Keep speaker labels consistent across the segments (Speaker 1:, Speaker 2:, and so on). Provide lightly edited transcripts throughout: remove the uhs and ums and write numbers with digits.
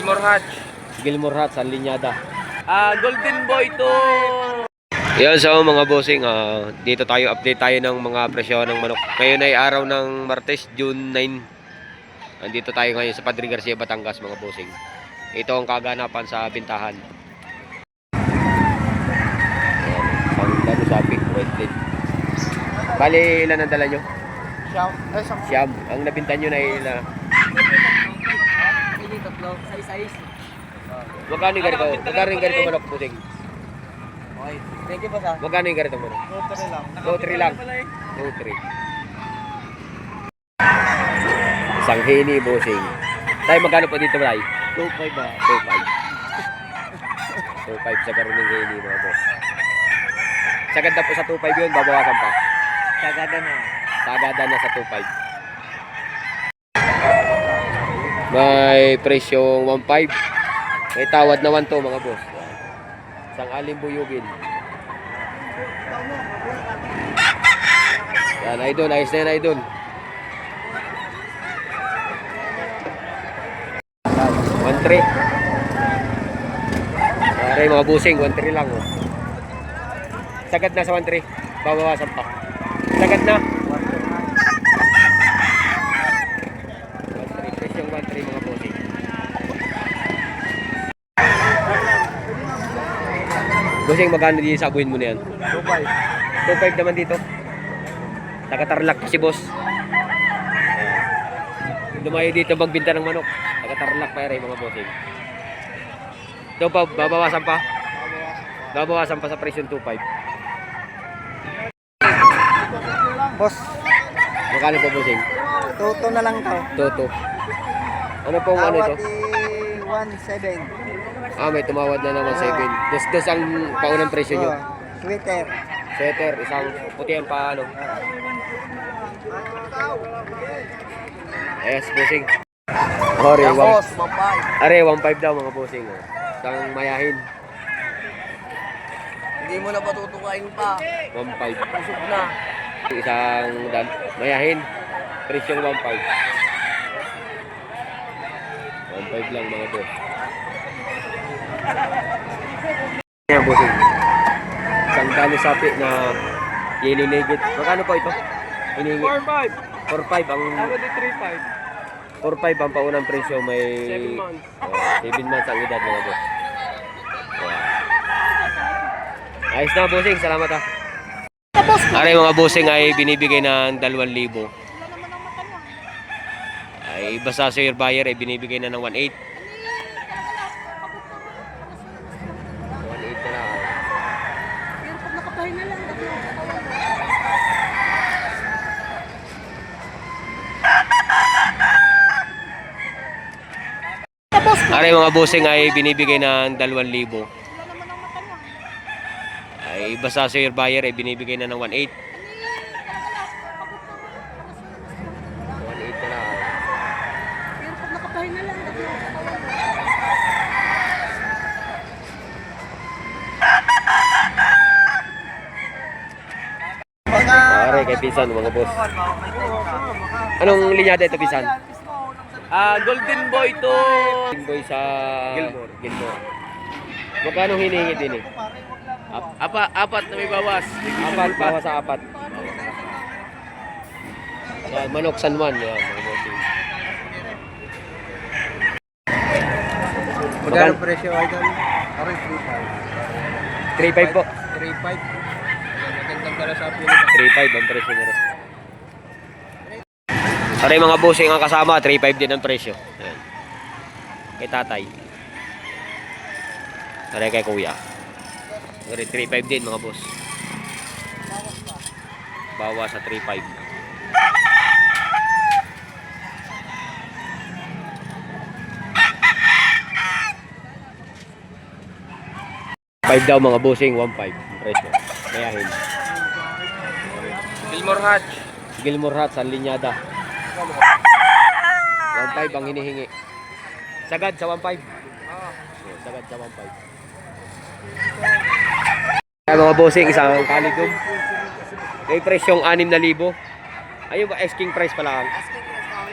Speaker 1: Gilmore Hatch.
Speaker 2: Gilmore Hatch, San Linyada.
Speaker 1: Golden Boy to.
Speaker 2: Yan, so mga bossing, dito tayo, update tayo ng mga presyo ng manok. Ngayon ay araw ng Martes, June 9. Andito tayo ngayon sa Padre Garcia, Batangas, mga bossing. Ito ang kaganapan sa bintahan. Ayan, isang sapi, white plate. Bali, ilan ang dala nyo? Siyam. Ang nabinta nyo na ilan? Magkano yung ganito? Magkano yung ganito manok, bossing?
Speaker 1: Okay. Thank you po sa.
Speaker 2: Magkano yung ganito manok? 2-3 lang. 2-3. Isang hini, bossing. Tayo magkano po dito, Bray?
Speaker 1: 2.5 ba?
Speaker 2: 2.5. 2.5 sa karuning hini, mga boss. Sagad na po sa 2.5 yun, babawasan pa.
Speaker 1: Sagada na.
Speaker 2: Sagada na sa 2.5. May presyong 1.5. May tawad na 1 to, mga boss. Isang alimbuyugin. Yan, idol. Ayos na yan, idol. 1.3. Aray, mga busing, 1.3 lang. Oh. Sagad na sa 1.3. Babawasan pa. Sagad na. 1.3. Presyong 1.3, mga busing. Busing, magkano din sa abuin mo na yan?
Speaker 1: 2.5.
Speaker 2: 2.5 naman dito. Taga-Tarlac pa si boss. Lumayo dito magbinta ng manok. Taga-Tarlac pa rin, mga bossing. Ito pa, babawasan pa? Babawasan pa sa presyon 2.5.
Speaker 1: Boss,
Speaker 2: Magkano po, bossing?
Speaker 1: toto na lang to.
Speaker 2: Toto. Ano pong ano ito?
Speaker 1: 1.7.
Speaker 2: May tumawad na naman 7. Dos ang paunang presyo nyo.
Speaker 1: Sweater.
Speaker 2: Sweater, isang putihan pa ano. Yes, bossing. Are,
Speaker 1: Tapos, mapay.
Speaker 2: 1.5 daw, mga bossing. Oh. Isang mayahin.
Speaker 1: Hindi mo na patutukain pa.
Speaker 2: 1.5.
Speaker 1: Pusog na.
Speaker 2: Isang mayahin. Presyong 1.5. 1.5 lang, mga boss. Yan, bossing. Isang dalo sapi na yellow legit. Magkano po ito? Hinihingi.
Speaker 1: 4.5.
Speaker 2: 4.5 ang...
Speaker 1: Ako di 3.5.
Speaker 2: 4.5 ang paunang presyo. May...
Speaker 1: 7 months.
Speaker 2: 7 months ang edad, mga boss. Ayos na, bossing. Salamat ha. Aray, mga bossing ay binibigay ng 2,000. Ay basta sa your buyer ay binibigay na ng 1.8. 1.8 na lang. Aray, mga bossing ay binibigay ng 2,000. Ay basta sa your buyer ay binibigay na ng 1.8. 1.8 na lang. Aray, kay Pisan, mga boss. Anong linyada ito, Pisan?
Speaker 1: Golden Boy to.
Speaker 2: Golden Boy sa Gilmore. Magkano hinihingi din eh?
Speaker 1: Apat na may bawas.
Speaker 2: Apat, bawa sa 4. Yan, manok San Juan. Yan, mga bossing.
Speaker 1: Magkano presyo, idol? Aroy
Speaker 2: 3.5 po.
Speaker 1: 3.5. Magandang dala sa Pilipinas.
Speaker 2: 3.5 ang presyo nila. Aray, mga bossing ang kasama, 3.5 din ang presyo. Ayan. Kay tatay. Aray, kay kuya. Aray, 3.5 din, mga boss. Bawa sa 3.5. 5 daw, mga bossing, 1.5 ang presyo. Mayahin.
Speaker 1: Gilmore Hatch.
Speaker 2: Gilmore Hatch, San Linyada. 1.5 ang hinihingi. Sagad sa 1.5. Sagad sa 1.5. Kaya mga bossing, isang kaligom. May presyong 6,000. Ayun ba, asking price pala ang?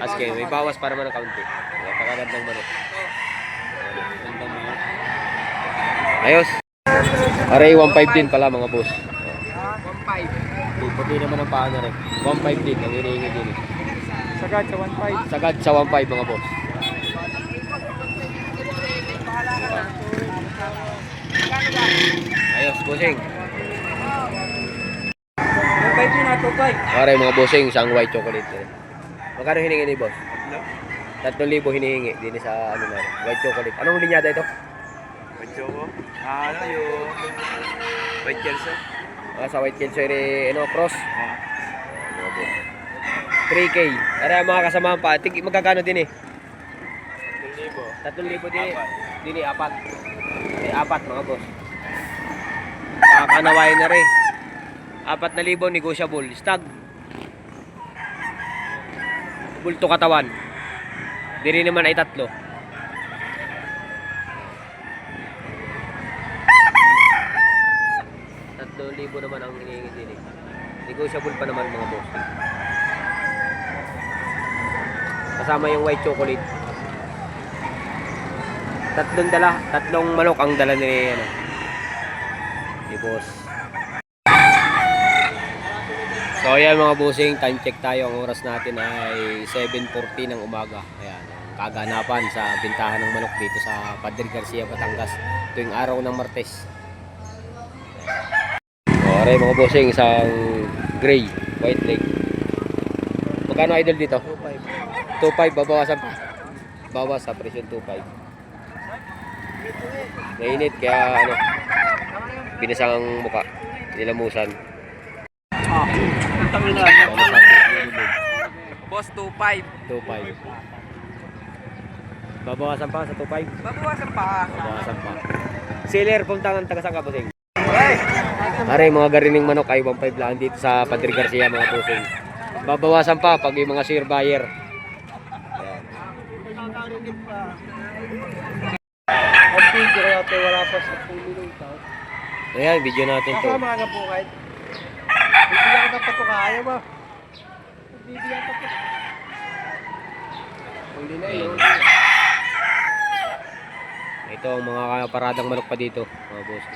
Speaker 2: Asking, may bawas para man ng kaunti. Napakagandang manok. Ayos. Aray, 1.5 din pala mga boss.
Speaker 1: 1.5.
Speaker 2: Puti naman ang paa niya rin. 1.5 din ang hinihingi din.
Speaker 1: Sagad sa 1.5.
Speaker 2: Sagad sa 1.5 mga boss. Ayos, bossing.
Speaker 1: 1.5 din na 2.5.
Speaker 2: Aray mga bossing, isang white chocolate. Magkano hiningi ni boss? 3,000 hinihingi din sa ano na white chocolate. Anong linyada ito?
Speaker 1: Medyo ko. Ano yung White Kelso?
Speaker 2: Sa white kelso ano, cross. 3K. Aray mga kasamahan pa. Magkakano din eh? 3,000 din eh. Din eh, 4. May 4 mga boss. Kakanawain na rin. 4,000 negotiable. Stag. Bulto katawan. Diri naman ay 3. 3,000 naman ang hinihingi din eh. Negotiable pa naman mga boss. Kasama yung white chocolate. 3 manok ang dala ni ano. Ni boss. So ayan mga bossing, time check tayo. Ang oras natin ay 7:40 ng umaga. Ayan, kaganapan sa bintahan ng manok dito sa Padre Garcia, Batangas tuwing araw ng Martes. Aray mga bossing, isang gray, white leg. Magkano idol dito? 2.5. 2.5, babawasan pa. Bawas sa presyo 2.5. Mainit kaya ano, pinisang ang muka, nilamusan.
Speaker 1: Boss 2.5.
Speaker 2: 2.5. Babawasan pa sa 2.5.
Speaker 1: Babawasan pa.
Speaker 2: Babawasan pa. Seller, puntangan taga saan ka bossing? Aray, mga garining manok ay 1.5 lang dito sa Padre Garcia mga bossing. Babawasan pa pag yung mga share buyer.
Speaker 1: Ang video kaya tayo wala pa sa 10 minuto.
Speaker 2: Ayan, video natin to.
Speaker 1: Kasama ka po kahit. Bibigyan ka pa ito kaya ba? Bibigyan ka pa. Hindi na yun.
Speaker 2: Ito ang mga paradang manok pa dito mga boss.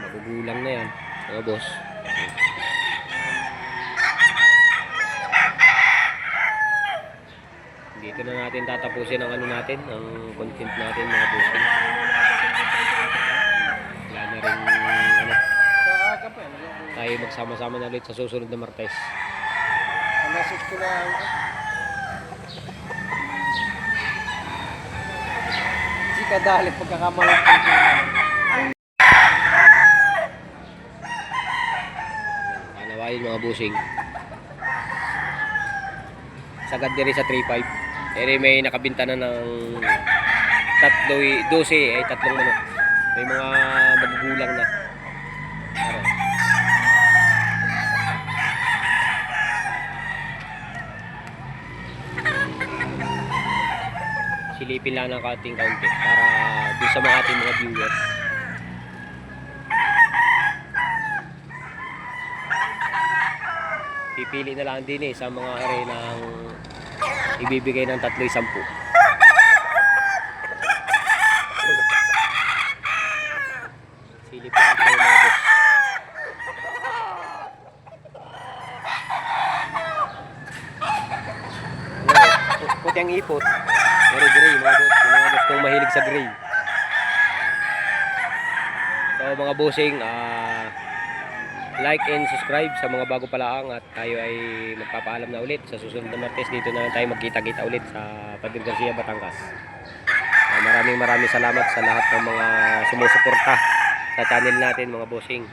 Speaker 2: Magugulang na yan mga boss. Dito na natin tatapusin ang ano natin, ang content natin mga bossing. Wala na rin ano, tayo magsama-sama na ulit sa susunod na Martes.
Speaker 1: Ang message ko lang. Hindi ka dahil pagkakamalang
Speaker 2: Kanawain mga bossing. Sagad diri sa 3.5. Ere may nakabinta na ng 12 ay 3 manok. May mga magugulang na. Aray. Silipin lang ng kating kaunti para dun sa mga ating mga viewers. Pipili na lang din sa mga arenang ibibigay ng 3-10. Silip lang tayo mga boss. Puti ang ipot. Pero gray mga boss. Yung mga gustong mahilig sa gray. So mga bossing, like and subscribe sa mga bago palaang at tayo ay magpapaalam na ulit sa susunod na Martes. Dito na tayo magkita-kita ulit sa Padre Garcia, Batangas. Maraming salamat sa lahat ng mga sumusuporta sa channel natin mga bossing.